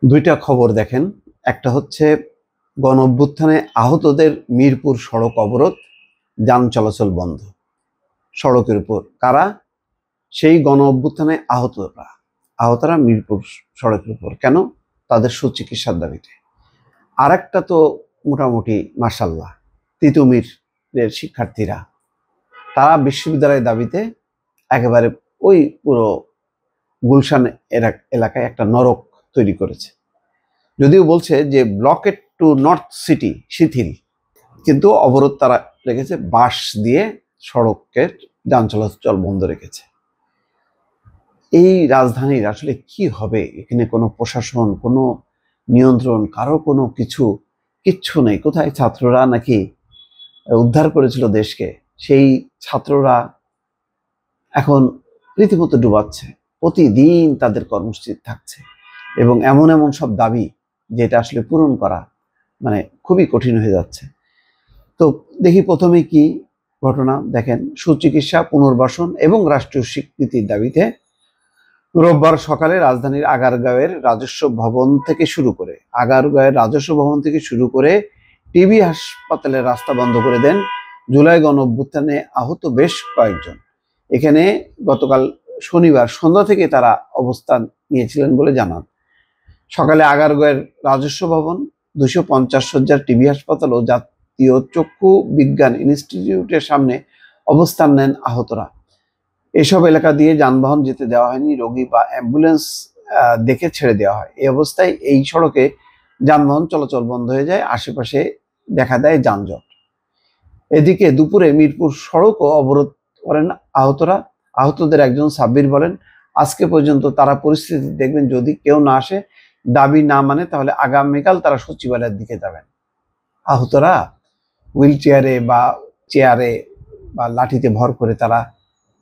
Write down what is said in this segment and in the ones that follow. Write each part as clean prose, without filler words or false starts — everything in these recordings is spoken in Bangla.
দুইটা খবর দেখেন। একটা হচ্ছে গণ অভ্যুত্থানে আহতদের মিরপুর সড়ক অবরোধ, যান চলাচল বন্ধ। সড়কের উপর কারা? সেই গণ অভ্যুত্থানে আহতরা মিরপুর সড়কের উপর কেন? তাদের সুচিকিৎসার দাবিতে। আর একটা তো মোটামুটি মার্শাল্লাহ, তিতুমিরের শিক্ষার্থীরা, তারা বিশ্ববিদ্যালয়ের দাবিতে একেবারে ওই পুরো গুলশান এলাকায় একটা নরক তৈরি করেছে। যদিও বলছে যে ব্লকেট টু নর্থ সিটি শিথিল, কিন্তু অবরোধ তারা রেখেছে, বাঁশ দিয়ে সড়কের যান চলাচল বন্ধ রেখেছে। এই রাজধানীর আসলে কি হবে? এখানে কোনো প্রশাসন, কোনো নিয়ন্ত্রণ, কারো কোনো কিচ্ছু নেই। কোথায় ছাত্ররা নাকি উদ্ধার করেছিল দেশকে, সেই ছাত্ররা এখন রীতিমতো ডুবাচ্ছে। প্রতিদিন তাদের কর্মসূচি থাকছে এবং এমন এমন সব দাবি যেটা আসলে পূরণ করা মানে খুবই কঠিন হয়ে যাচ্ছে। তো দেখি প্রথমে কি ঘটনা দেখেন। সুচিকিৎসা, পুনর্বাসন এবং রাষ্ট্রীয় স্বীকৃতির দাবিতে রোববার সকালে রাজধানীর আগারগাঁওয়ের রাজস্ব ভবন থেকে শুরু করে টিবি হাসপাতালের রাস্তা বন্ধ করে দেন জুলাই গণ অভ্যুত্থানে আহত বেশ কয়েকজন। এখানে গতকাল শনিবার সন্ধ্যা থেকে তারা অবস্থান নিয়েছিলেন বলে জানান। সকালে আগারগাঁওয়ের রাজস্ব ভবন, 250 শয্যার টিবি হাসপাতাল ও জাতীয় চক্ষু বিজ্ঞান ইনস্টিটিউটের সামনে অবস্থান নেন আহতরা। এসব এলাকা দিয়ে যানবাহন যেতে দেওয়া হয়নি, রোগী বা অ্যাম্বুলেন্স দেখে ছেড়ে দেওয়া হয়। এই অবস্থায় এই সড়কে যানবাহন চলাচল বন্ধ হয়ে যায়, আশেপাশে দেখা দেয় যানজট। এদিকে দুপুরে মিরপুর সড়কও অবরোধ করেন আহতরা। আহতদের একজন সাব্বির বলেন, আজকে পর্যন্ত তারা পরিস্থিতি দেখবেন, যদি কেউ না আসে, দাবি না মানে, তাহলে আগামীকাল তারা সচিবালয়ের দিকে যাবেন। আহতরা হুইল চেয়ারে বা চেয়ারে বা লাঠিতে ভর করে তারা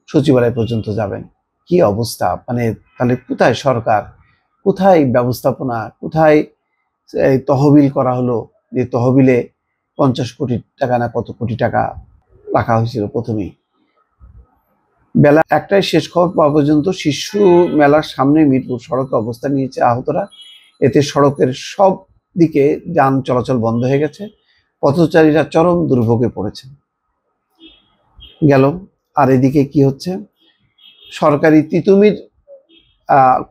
সচিবালয় পর্যন্ত যাবেন। কি অবস্থা! মানে তাহলে কোথায় সরকার, কোথায় ব্যবস্থাপনা, কোথায় তহবিল করা হলো? যে তহবিলে 50 কোটি টাকা না কত কোটি টাকা রাখা হয়েছিল প্রথমেই। বেলা 1টায় শেষ খবর পাওয়া পর্যন্ত শিশু মেলার সামনে মিরপুর সড়কে অবস্থান নিয়েছে আহতরা। এতে সড়কের সব দিকে যান চলাচল বন্ধ হয়ে গেছে, পথচারীরা চরম দুর্ভোগে পড়েছেন। গেল। আর এদিকে কি হচ্ছে? সরকারি তিতুমির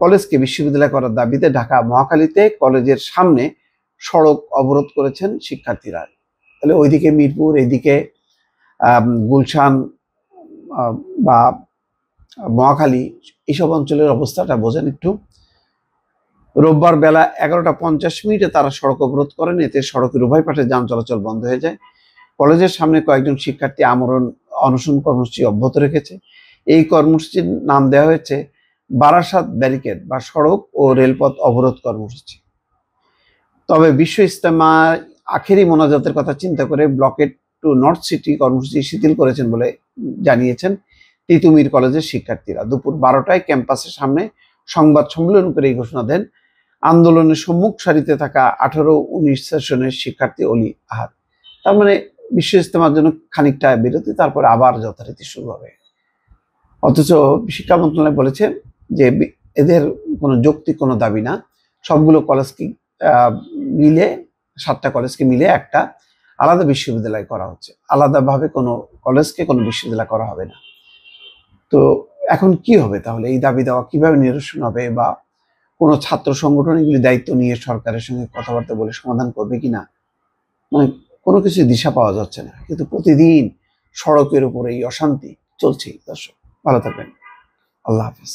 কলেজকে বিশ্ববিদ্যালয় করার দাবিতে ঢাকা মহাখালীতে কলেজের সামনে সড়ক অবরোধ করেছেন শিক্ষার্থীরা। তাহলে ওইদিকে মিরপুর, এদিকে গুলশান বা মহাখালী, এইসব অঞ্চলের অবস্থাটা বোঝেন একটু। রোববার বেলা 11টা 50 তারা সড়ক অবরোধ করেন। এতে সড়কের উভয় পাশে যান চলাচল বন্ধ হয়ে যায়। কলেজের সামনে কয়েকজন শিক্ষার্থী অনশন কর্মসূচি অব্যাহত রেখেছে। এই কর্মসূচির নাম দেওয়া হয়েছে বারাসাত ব্যারিকেড বা সড়ক ও রেলপথ অবরোধ কর্মসূচি। তবে বিশ্ব ইজতেমা আখেরি মোনাজাতের কথা চিন্তা করে ব্লকেট টু নর্থ সিটি কর্মসূচি শিথিল করেছেন বলে জানিয়েছেন তিতুমির কলেজের শিক্ষার্থীরা। দুপুর 12টায় ক্যাম্পাসের সামনে সংবাদ সম্মেলন করে এই ঘোষণা দেন আন্দোলনের সম্মুখ সারিতে থাকা 18-19 সেশনের শিক্ষার্থী অলি আহাদ। তার মানে বিশ্ব ইজতেমার জন্য খানিকটা বিরতি, তারপর আবার যথারীতি শুরু হবে। অথচ শিক্ষা মন্ত্রণালয় বলেছে যে এদের কোনো যৌক্তিক কোনো দাবি না, সবগুলো কলেজকে মিলে, 7টা কলেজকে মিলে একটা আলাদা বিশ্ববিদ্যালয় করা হচ্ছে। আলাদাভাবে কোনো কলেজকে কোনো বিশ্ববিদ্যালয় করা হবে না। তো এখন কি হবে তাহলে? এই দাবি দেওয়া কিভাবে নিরসন হবে? বা কোনো ছাত্র সংগঠন এগুলি দায়িত্ব নিয়ে সরকারের সঙ্গে কথাবার্তা বলে সমাধান করবে কিনা, মানে কোনো কিছু দিশা পাওয়া যাচ্ছে না। কিন্তু প্রতিদিন সড়কের উপরে এই অশান্তি চলছেই। দর্শক, ভালো থাকবেন। আল্লাহ হাফেজ।